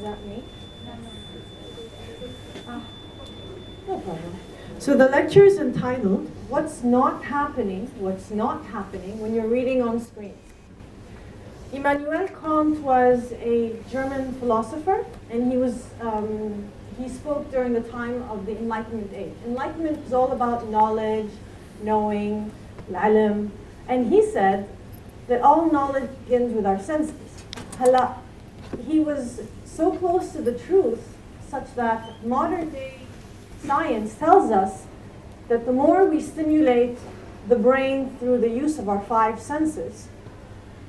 that me? No problem. So the lecture is entitled, What's Not Happening when you're reading on screens. Immanuel Kant was a German philosopher, and he spoke during the time of the Enlightenment age. Enlightenment is all about knowledge, knowing, al-ilm, and he said that all knowledge begins with our senses. Hala, he was so close to the truth such that modern day science tells us that the more we stimulate the brain through the use of our 5 senses,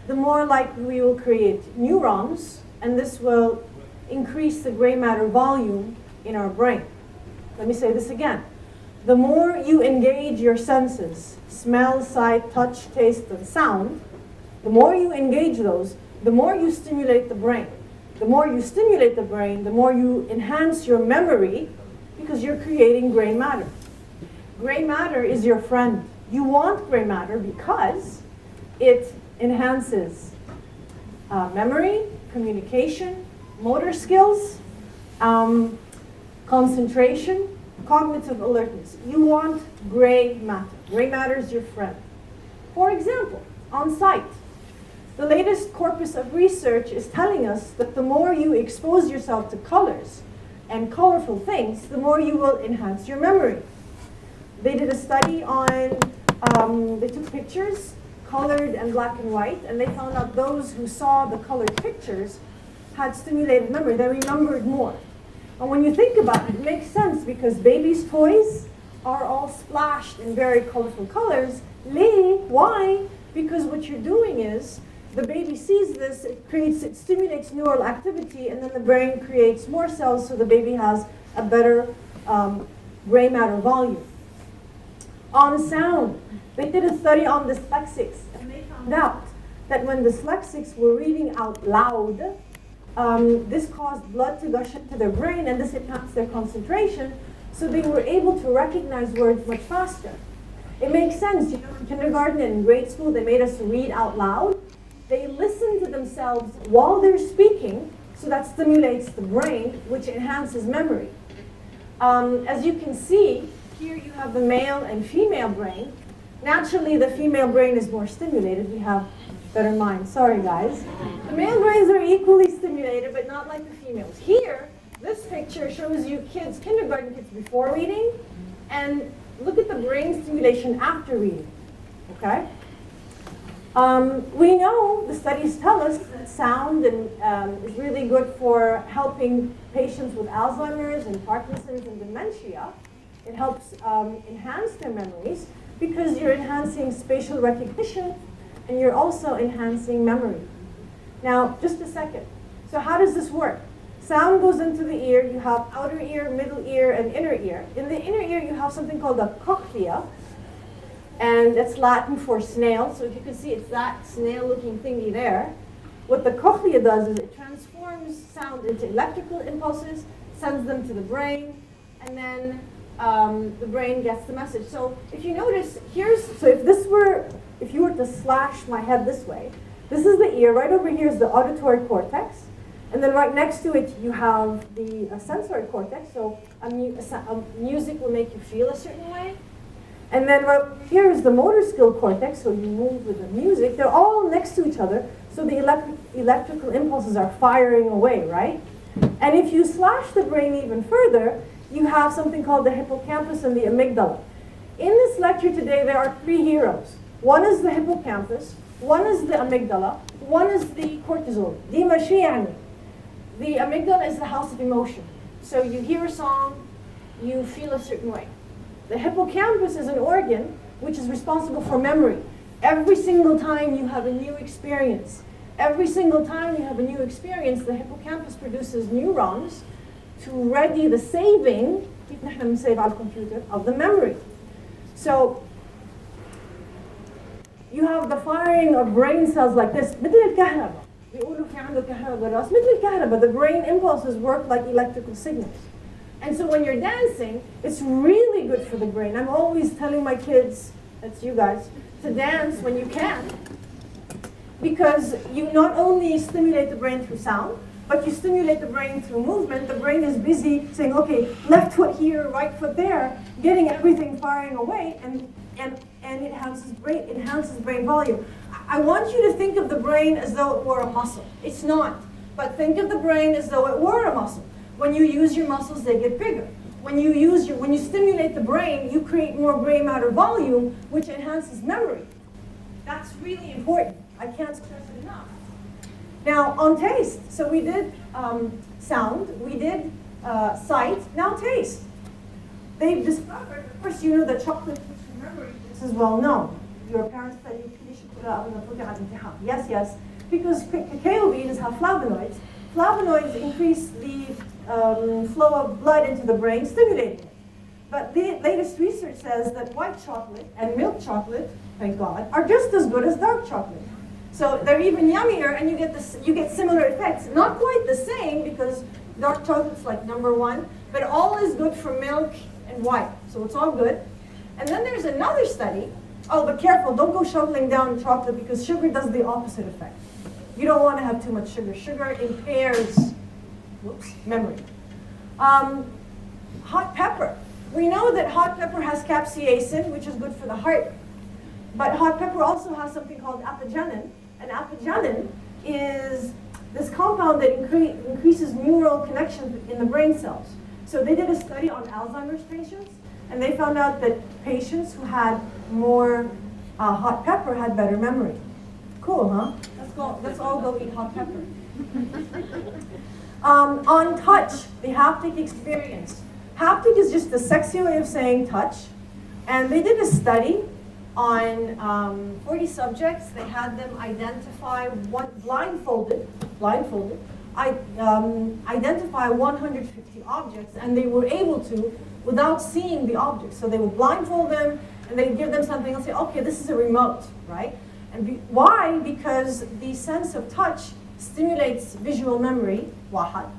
the more likely we will create neurons, and this will increase the gray matter volume in our brain. Let me say this again. The more you engage your senses, smell, sight, touch, taste, and sound, the more you engage those, the more you stimulate the brain. The more you stimulate the brain, the more you enhance your memory, because you're creating gray matter. Gray matter is your friend. You want gray matter because it enhances memory, communication, motor skills, concentration, cognitive alertness. You want gray matter. Gray matter is your friend. For example, on sight, the latest corpus of research is telling us that the more you expose yourself to colors and colorful things, the more you will enhance your memory. They did a study on, they took pictures, colored and black and white, and they found out those who saw the colored pictures had stimulated memory. They remembered more. And when you think about it, it makes sense because babies' toys are all splashed in very colorful colors. Why? Because what you're doing is, the baby sees this, it stimulates neural activity, and then the brain creates more cells so the baby has a better gray matter volume. On sound, they did a study on dyslexics, and they found out that when dyslexics were reading out loud, this caused blood to gush into their brain, and this enhanced their concentration, so they were able to recognize words much faster. It makes sense. You know, in kindergarten and in grade school, they made us read out loud. They listen to themselves while they're speaking, so that stimulates the brain, which enhances memory. As you can see, here you have the male and female brain. Naturally, the female brain is more stimulated. We have better minds. Sorry, guys. The male brains are equally stimulated, but not like the females. Here, this picture shows you kids, kindergarten kids before reading, and look at the brain stimulation after reading, okay? We know, the studies tell us that sound is really good for helping patients with Alzheimer's and Parkinson's and dementia. It helps enhance their memories because you're enhancing spatial recognition and you're also enhancing memory. Now, just a second. So how does this work? Sound goes into the ear. You have outer ear, middle ear, and inner ear. In the inner ear, you have something called a cochlea, and that's Latin for snail. So if you can see, it's that snail-looking thingy there. What the cochlea does is it transforms sound into electrical impulses, sends them to the brain, and then the brain gets the message. So if you notice, if you were to slash my head this way, this is the ear. Right over here is the auditory cortex. And then right next to it, you have the sensory cortex. So music will make you feel a certain way. And then right here is the motor skill cortex. So you move with the music. They're all next to each other. So the electrical impulses are firing away, right? And if you slash the brain even further, you have something called the hippocampus and the amygdala. In this lecture today, there are 3 heroes. One is the hippocampus, one is the amygdala, one is the cortisol. Deema Dakakni. The amygdala is the house of emotion. So you hear a song, you feel a certain way. The hippocampus is an organ which is responsible for memory. Every single time you have a new experience, the hippocampus produces neurons to ready the saving of the memory. So you have the firing of brain cells like this. The brain impulses work like electrical signals. And so when you're dancing, it's really good for the brain. I'm always telling my kids, that's you guys, to dance when you can. Because you not only stimulate the brain through sound, but you stimulate the brain through movement, the brain is busy saying, okay, left foot here, right foot there, getting everything firing away, and it enhances brain volume. I want you to think of the brain as though it were a muscle. It's not, but think of the brain as though it were a muscle. When you use your muscles, they get bigger. When you stimulate the brain, you create more gray matter volume, which enhances memory. That's really important. I can't stress it enough. Now, on taste, so we did sound, we did sight, now taste. They've discovered, of course, you know that chocolate keeps your memory. This is well known. Your parents said you should put it out in the Yes, yes. Because cacao beans have flavonoids. Flavonoids increase the flow of blood into the brain, stimulating it. But the latest research says that white chocolate and milk chocolate, thank God, are just as good as dark chocolate. So they're even yummier, and you get similar effects. Not quite the same, because dark chocolate's like #1, but all is good for milk and white, so it's all good. And then there's another study. Oh, but careful, don't go shoveling down chocolate, because sugar does the opposite effect. You don't want to have too much sugar. Sugar impairs memory. Hot pepper. We know that hot pepper has capsaicin, which is good for the heart. But hot pepper also has something called apigenin. And apigenin is this compound that increases neural connections in the brain cells. So they did a study on Alzheimer's patients, and they found out that patients who had more hot pepper had better memory. Cool, huh? Let's all go eat hot pepper. On touch, the haptic experience. Haptic is just a sexy way of saying touch. And they did a study on 40 subjects. They had them identify, blindfolded, identify 150 objects, and they were able to without seeing the objects. So they would blindfold them, and they'd give them something and say, okay, this is a remote, right? And why? Because the sense of touch stimulates visual memory, wahad.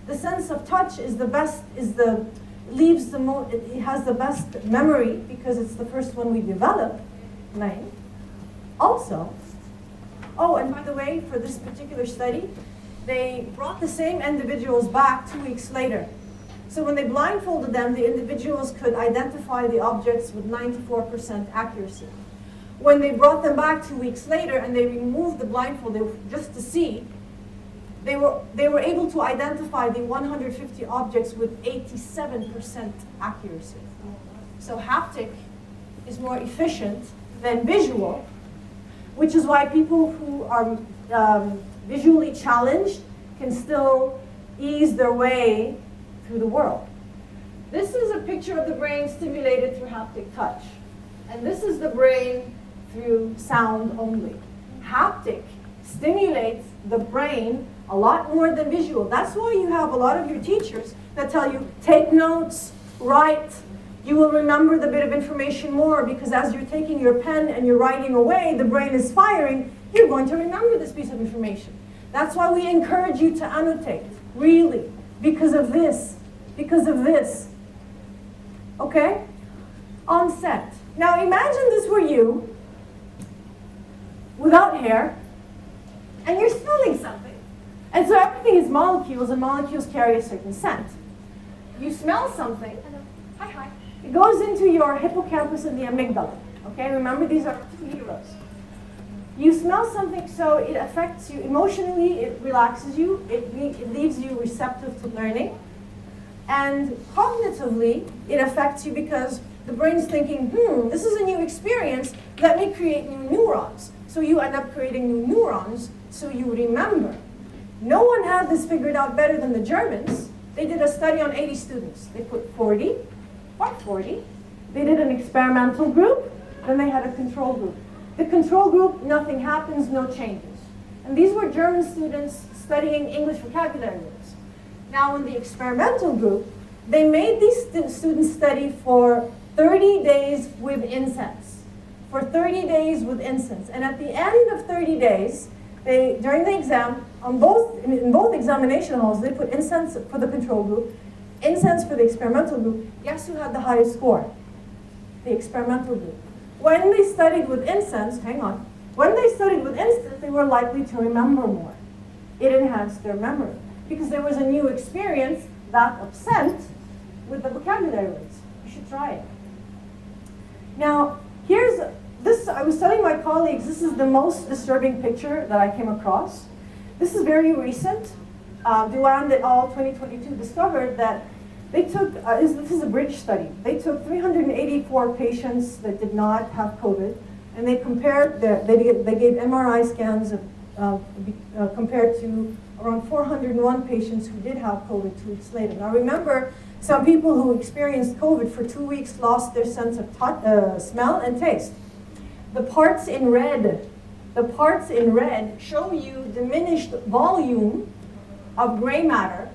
The sense of touch is the best, it has the best memory because it's the first one we develop, nine. Also, oh, and by the way, for this particular study, they brought the same individuals back 2 weeks later. So when they blindfolded them, the individuals could identify the objects with 94% accuracy. When they brought them back 2 weeks later and they removed the blindfold just to see, they were able to identify the 150 objects with 87% accuracy. So haptic is more efficient than visual, which is why people who are visually challenged can still ease their way through the world. This is a picture of the brain stimulated through haptic touch. And this is the brain through sound only. Haptic stimulates the brain a lot more than visual. That's why you have a lot of your teachers that tell you, take notes, write. You will remember the bit of information more because as you're taking your pen and you're writing away, the brain is firing, you're going to remember this piece of information. That's why we encourage you to annotate, really, because of this, okay? On set. Now imagine this were you, without hair, and you're smelling something. And so everything is molecules, and molecules carry a certain scent. You smell something, hi. It goes into your hippocampus and the amygdala, okay? Remember, these are two heroes. You smell something, so it affects you emotionally, it relaxes you, it leaves you receptive to learning. And cognitively, it affects you because the brain's thinking, this is a new experience, let me create new neurons. So you end up creating new neurons, so you remember. No one had this figured out better than the Germans. They did a study on 80 students. They put 40. They did an experimental group, then they had a control group. The control group, nothing happens, no changes. And these were German students studying English vocabulary words. Now in the experimental group, they made these students study for 30 days with incense. For 30 days with incense. And at the end of 30 days, during the exam, in both examination halls, they put incense for the control group, incense for the experimental group. Guess who had the highest score? The experimental group. When they studied with incense, when they studied with incense, they were likely to remember more. It enhanced their memory. because there was a new experience, that of scent, with the vocabulary words. You should try it. Now, here's this. I was telling my colleagues, this is the most disturbing picture that I came across. This is very recent. Duan et al. 2022 discovered that they took, this is a bridge study. They took 384 patients that did not have COVID, and they compared, they gave MRI scans compared to around 401 patients who did have COVID 2 weeks later. Now remember, some people who experienced COVID for 2 weeks lost their sense of smell and taste. The parts in red show you diminished volume of gray matter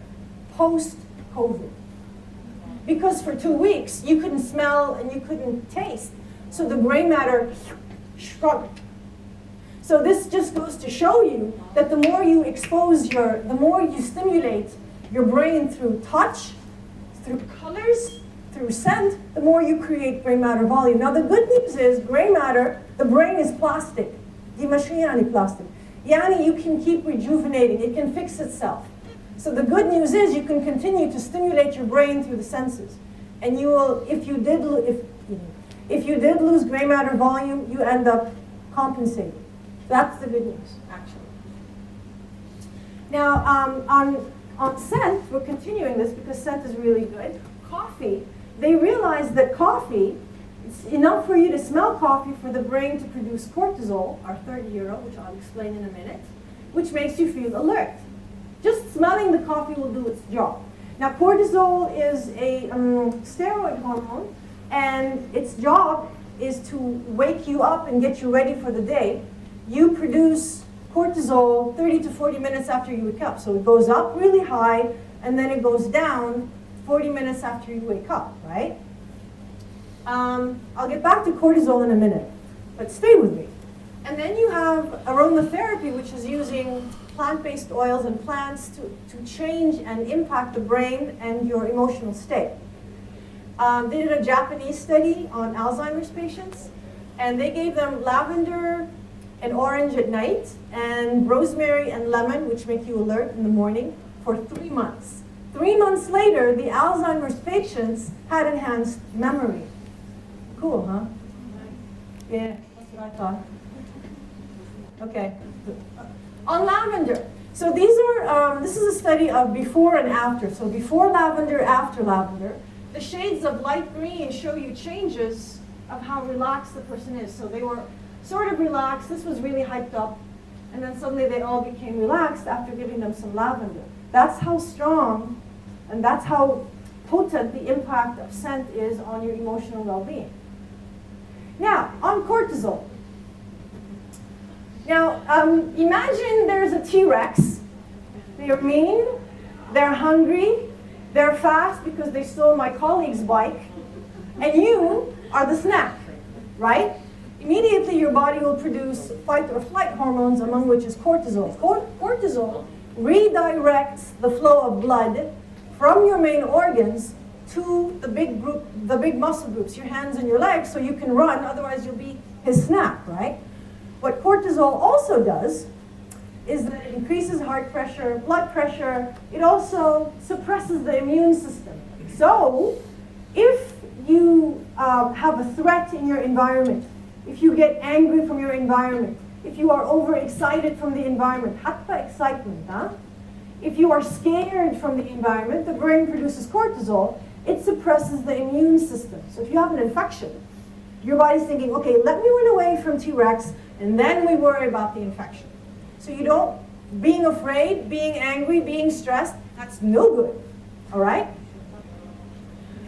post-COVID. Because for 2 weeks, you couldn't smell and you couldn't taste. So the gray matter shrunk. So this just goes to show you that the more you the more you stimulate your brain through touch, through colors, through scent, the more you create gray matter volume. Now the good news is gray matter, the brain is plastic. Yani plastic. Yani you can keep rejuvenating, it can fix itself. So the good news is you can continue to stimulate your brain through the senses. And you will, if you did lose gray matter volume, you end up compensating. That's the good news, actually. Now, on scent, we're continuing this because scent is really good. Coffee, they realized that coffee, it's enough for you to smell coffee for the brain to produce cortisol, our third hero, which I'll explain in a minute, which makes you feel alert. Just smelling the coffee will do its job. Now, cortisol is a steroid hormone, and its job is to wake you up and get you ready for the day. You produce cortisol 30 to 40 minutes after you wake up. So it goes up really high, and then it goes down 40 minutes after you wake up, right? I'll get back to cortisol in a minute, but stay with me. And then you have aromatherapy, which is using plant-based oils and plants to change and impact the brain and your emotional state. They did a Japanese study on Alzheimer's patients, and they gave them lavender and orange at night, and rosemary and lemon, which make you alert in the morning, for 3 months. 3 months later, the Alzheimer's patients had enhanced memory. Cool, huh? Yeah, that's what I thought. Okay. On lavender. So these are, this is a study of before and after. So before lavender, after lavender. The shades of light green show you changes of how relaxed the person is. So they were sort of relaxed. This was really hyped up. And then suddenly they all became relaxed after giving them some lavender. That's how strong and that's how potent the impact of scent is on your emotional well-being. Now, on cortisol. Now, imagine there's a T-Rex. They're mean, they're hungry, they're fast because they stole my colleague's bike, and you are the snack, right? Immediately your body will produce fight or flight hormones, among which is cortisol. Cortisol redirects the flow of blood from your main organs to the big muscle groups, your hands and your legs, so you can run, otherwise you'll be his snack, right? What cortisol also does is that it increases heart pressure, blood pressure. It also suppresses the immune system. So if you have a threat in your environment, if you get angry from your environment, if you are overexcited from the environment, hatta excitement, huh? If you are scared from the environment, the brain produces cortisol. It suppresses the immune system. So if you have an infection, your body's thinking, okay, let me run away from T-Rex, and then we worry about the infection. So you don't, being afraid, being angry, being stressed, that's no good, all right?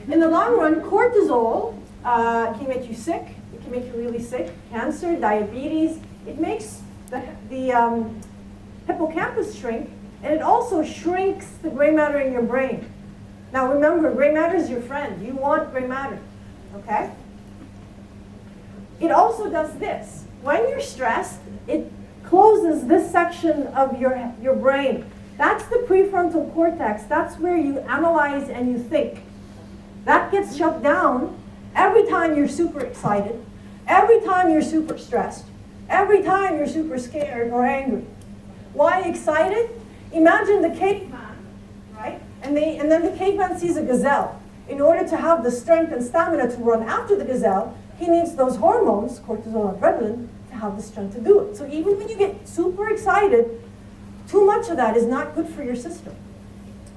In the long run, cortisol can make you sick. It can make you really sick. Cancer, diabetes. It makes the hippocampus shrink, and it also shrinks the gray matter in your brain. Now remember, gray matter is your friend. You want gray matter, okay? It also does this. When you're stressed, it closes this section of your brain. That's the prefrontal cortex. That's where you analyze and you think. That gets shut down every time you're super excited, every time you're super stressed, every time you're super scared or angry. Why excited? Imagine the caveman And then the caveman sees a gazelle. In order to have the strength and stamina to run after the gazelle, he needs those hormones, cortisol and adrenaline, to have the strength to do it. So even when you get super excited, too much of that is not good for your system.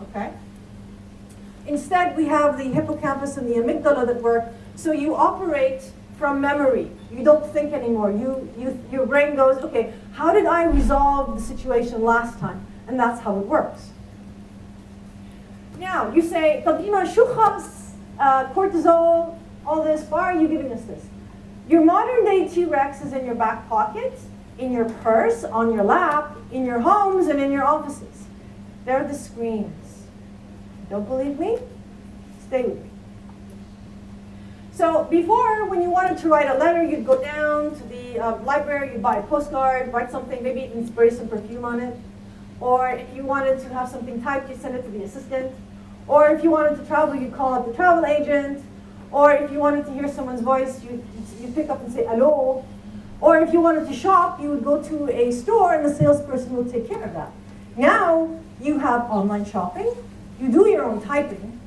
Okay? Instead, we have the hippocampus and the amygdala that work, so you operate from memory. You don't think anymore. Your brain goes, okay, how did I resolve the situation last time? And that's how it works. Now, you say, Deema, shukhas, cortisol, all this, why are you giving us this? Your modern day T-Rex is in your back pocket, in your purse, on your lap, in your homes, and in your offices. They're the screens. Don't believe me? Stay with me. So before, when you wanted to write a letter, you'd go down to the library, you'd buy a postcard, write something, maybe even spray some perfume on it. Or if you wanted to have something typed, you'd send it to the assistant. Or if you wanted to travel, you'd call up the travel agent. Or if you wanted to hear someone's voice, you'd pick up and say, hello. Or if you wanted to shop, you would go to a store and the salesperson would take care of that. Now, you have online shopping. You do your own typing.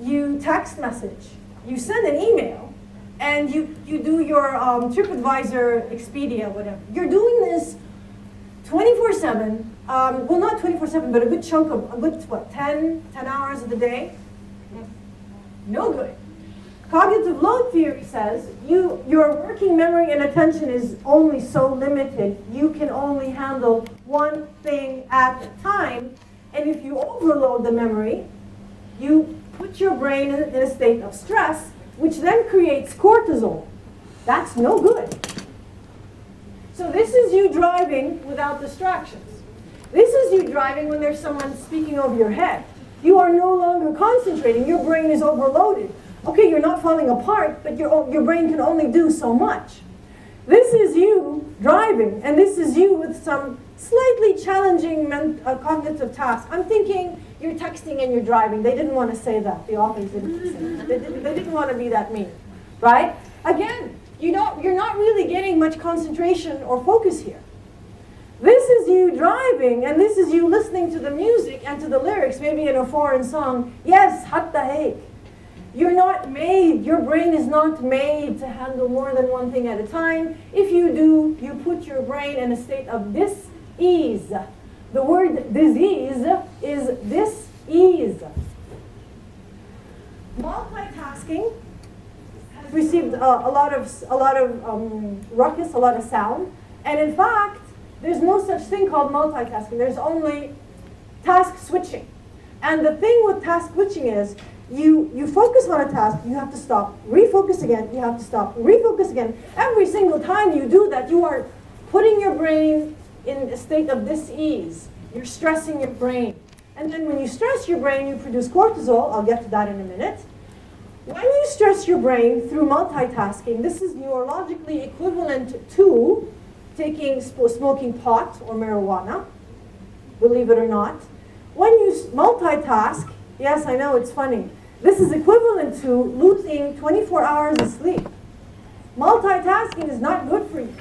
You text message. You send an email. And you do your TripAdvisor, Expedia, whatever. You're doing this 24/7. Well, not 24/7, but a good chunk of, 10 hours of the day? No good. Cognitive load theory says your working memory and attention is only so limited. You can only handle one thing at a time. And if you overload the memory, you put your brain in a state of stress, which then creates cortisol. That's no good. So this is you driving without distractions. This is you driving when there's someone speaking over your head. You are no longer concentrating. Your brain is overloaded. Okay, you're not falling apart, but your brain can only do so much. This is you driving, and this is you with some slightly challenging cognitive tasks. I'm thinking you're texting and you're driving. They didn't want to say that. The authors didn't say that. They didn't want to be that mean, right? Again, you're not really getting much concentration or focus here. This is you driving, and this is you listening to the music and to the lyrics, maybe in a foreign song. Yes, hatta heik. You're not made, your brain is not made to handle more than one thing at a time. If you do, you put your brain in a state of dis-ease. The word disease is dis-ease. Multitasking has received a lot of ruckus, a lot of sound. And in fact, there's no such thing called multitasking. There's only task switching. And the thing with task switching is, you focus on a task, you have to stop, refocus again, you have to stop, refocus again. Every single time you do that, you are putting your brain in a state of dis-ease. You're stressing your brain. And then when you stress your brain, you produce cortisol. I'll get to that in a minute. When you stress your brain through multitasking, this is neurologically equivalent to smoking pot or marijuana, believe it or not. When you multitask, yes, I know, it's funny. This is equivalent to losing 24 hours of sleep. Multitasking is not good for you.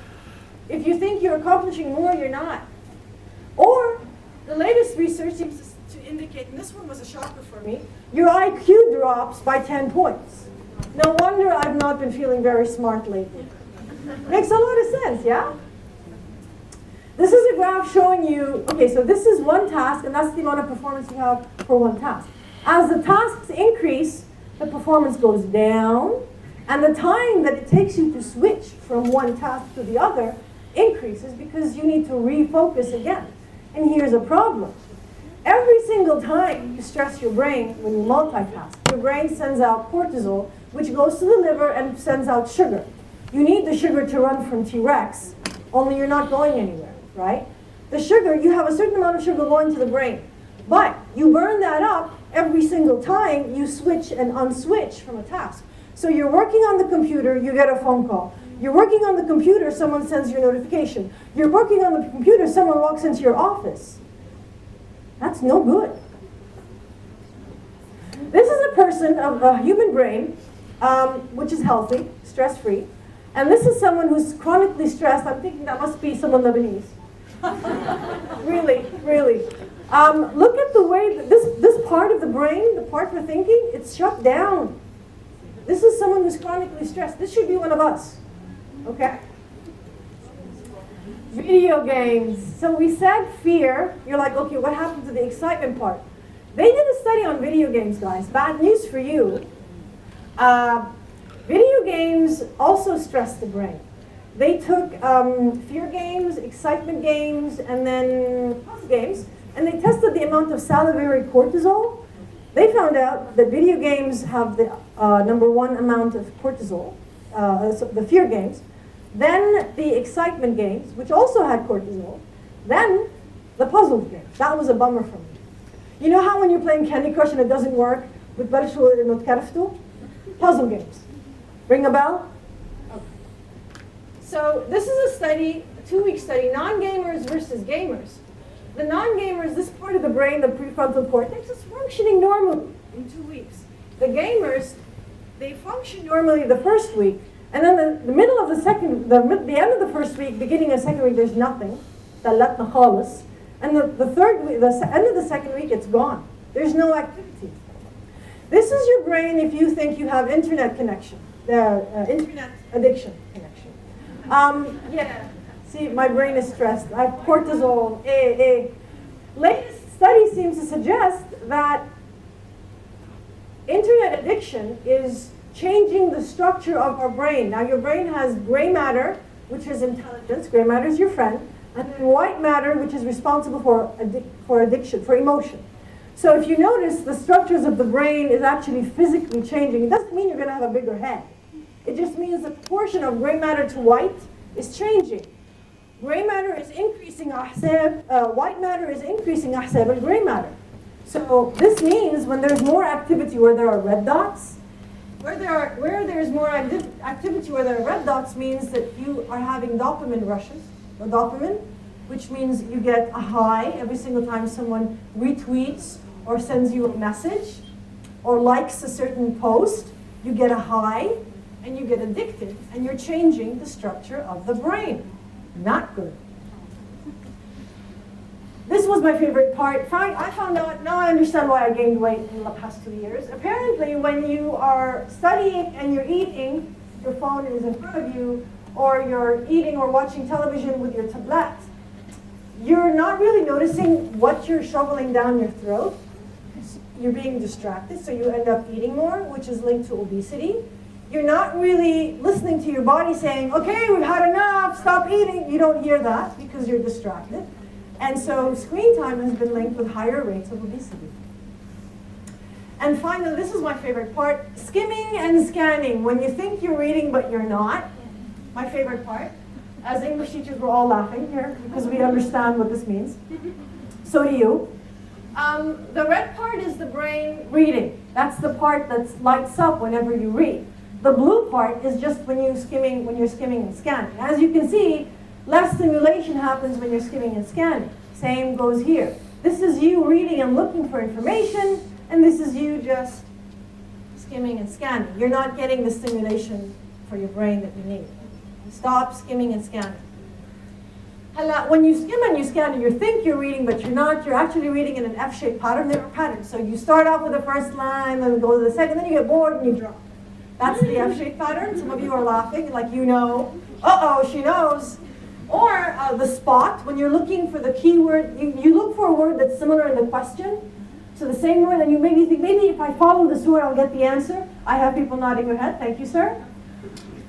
If you think you're accomplishing more, you're not. Or, the latest research seems to indicate, and this one was a shocker for me, your IQ drops by 10 points. No wonder I've not been feeling very smart lately. Makes a lot of sense, yeah? This is a graph showing you, okay, so this is one task, and that's the amount of performance you have for one task. As the tasks increase, the performance goes down, and the time that it takes you to switch from one task to the other increases because you need to refocus again. And here's a problem. Every single time you stress your brain when you multitask, your brain sends out cortisol, which goes to the liver and sends out sugar. You need the sugar to run from T-Rex, only you're not going anywhere, right? The sugar, you have a certain amount of sugar going to the brain, but you burn that up every single time you switch and unswitch from a task. So you're working on the computer, you get a phone call. You're working on the computer, someone sends you a notification. You're working on the computer, someone walks into your office. That's no good. This is a person of a human brain, which is healthy, stress-free. And this is someone who's chronically stressed. I'm thinking that must be someone Lebanese. Really, really. Look at the way that this part of the brain, the part for thinking, it's shut down. This is someone who's chronically stressed. This should be one of us. Okay? Video games. So we said fear. You're like, okay, what happened to the excitement part? They did a study on video games, guys. Bad news for you. Video games also stress the brain. They took fear games, excitement games, and then puzzle games, and they tested the amount of salivary cortisol. They found out that video games have the #1 amount of cortisol, so the fear games, then the excitement games, which also had cortisol, then the puzzle games. That was a bummer for me. You know how when you're playing Candy Crush and it doesn't work, puzzle games. Ring a bell? Okay. So this is a study, a 2-week study, non-gamers versus gamers. The non-gamers, this part of the brain, the prefrontal cortex, is functioning normally in 2 weeks. The gamers, they function normally the first week, and then the middle of the second, the end of the first week, beginning of the second week, there's nothing. And the third week, the end of the second week, it's gone. There's no activity. This is your brain if you think you have internet connection, internet addiction connection. Yeah. See, my brain is stressed. I have cortisol, Latest study seems to suggest that internet addiction is changing the structure of our brain. Now, your brain has gray matter, which is intelligence. Gray matter is your friend. And then white matter, which is responsible for addiction, for emotion. So if you notice, the structures of the brain is actually physically changing. It doesn't mean you're going to have a bigger head. It just means the proportion of gray matter to white is changing. Gray matter is increasing ahsab, white matter is increasing ahsab and gray matter. So this means when there's more activity where there are red dots, where there's more activity where there are red dots means that you are having dopamine rushes, or dopamine, which means you get a high every single time someone retweets or sends you a message or likes a certain post. You get a high and you get addicted and you're changing the structure of the brain. Not good. This was my favorite part. I found out, now I understand why I gained weight in the past 2 years. Apparently, when you are studying and you're eating, your phone is in front of you, or you're eating or watching television with your tablet, you're not really noticing what you're shoveling down your throat. You're being distracted, so you end up eating more, which is linked to obesity. You're not really listening to your body saying, okay, we've had enough, stop eating. You don't hear that because you're distracted. And so screen time has been linked with higher rates of obesity. And finally, this is my favorite part, skimming and scanning. When you think you're reading but you're not, my favorite part. As English teachers, we're all laughing here because we understand what this means. So do you. The red part is the brain reading. That's the part that lights up whenever you read. The blue part is just when you're skimming and scanning. As you can see, less stimulation happens when you're skimming and scanning. Same goes here. This is you reading and looking for information, and this is you just skimming and scanning. You're not getting the stimulation for your brain that you need. Stop skimming and scanning. When you skim and you scan, you think you're reading, but you're not. You're actually reading in an F-shaped pattern. There are patterns. So you start off with the first line, then go to the second, then you get bored and you drop. That's the F-shaped pattern. Some of you are laughing, like you know. Uh-oh, she knows. Or the spot, when you're looking for the keyword, you look for a word that's similar in the question. So the same word, and you maybe think, maybe if I follow this word, I'll get the answer. I have people nodding their head. Thank you, sir.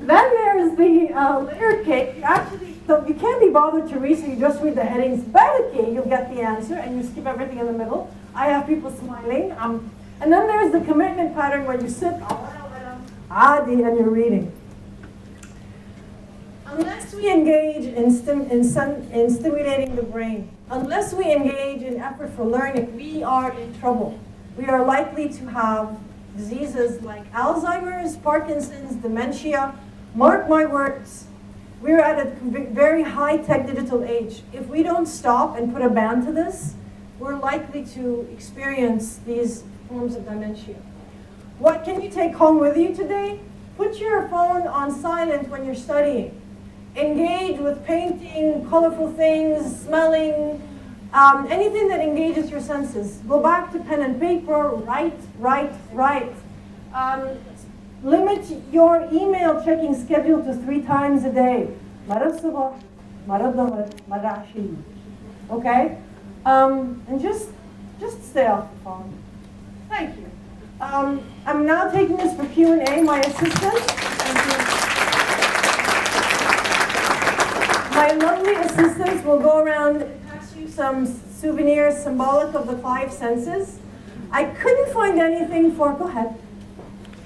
Then there's the layer cake. Actually, so you can't be bothered to read, so you just read the headings. Barely, you'll get the answer, and you skip everything in the middle. I have people smiling. And then there's the commitment pattern where you sit, and you're reading. Unless we engage in stimulating the brain, unless we engage in effort for learning, we are in trouble. We are likely to have diseases like Alzheimer's, Parkinson's, dementia. Mark my words, we're at a very high-tech digital age. If we don't stop and put a ban to this, we're likely to experience these forms of dementia. What can you take home with you today? Put your phone on silent when you're studying. Engage with painting, colorful things, smelling, Anything that engages your senses. Go back to pen and paper, write, write, write. Limit your email checking schedule to 3 times a day. Mara sabah, mara dahar, mara ashi. Okay? And just stay off the phone. Thank you. I'm now taking this for Q&A. My assistant, my lovely assistants will go around and pass you some souvenirs symbolic of the 5 senses. I couldn't find anything for, go ahead.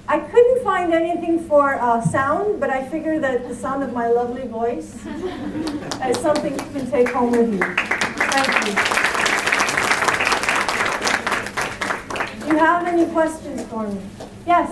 I couldn't find anything for sound, but I figure that the sound of my lovely voice is something you can take home with you. Thank you. Do you have any questions for me? Yes?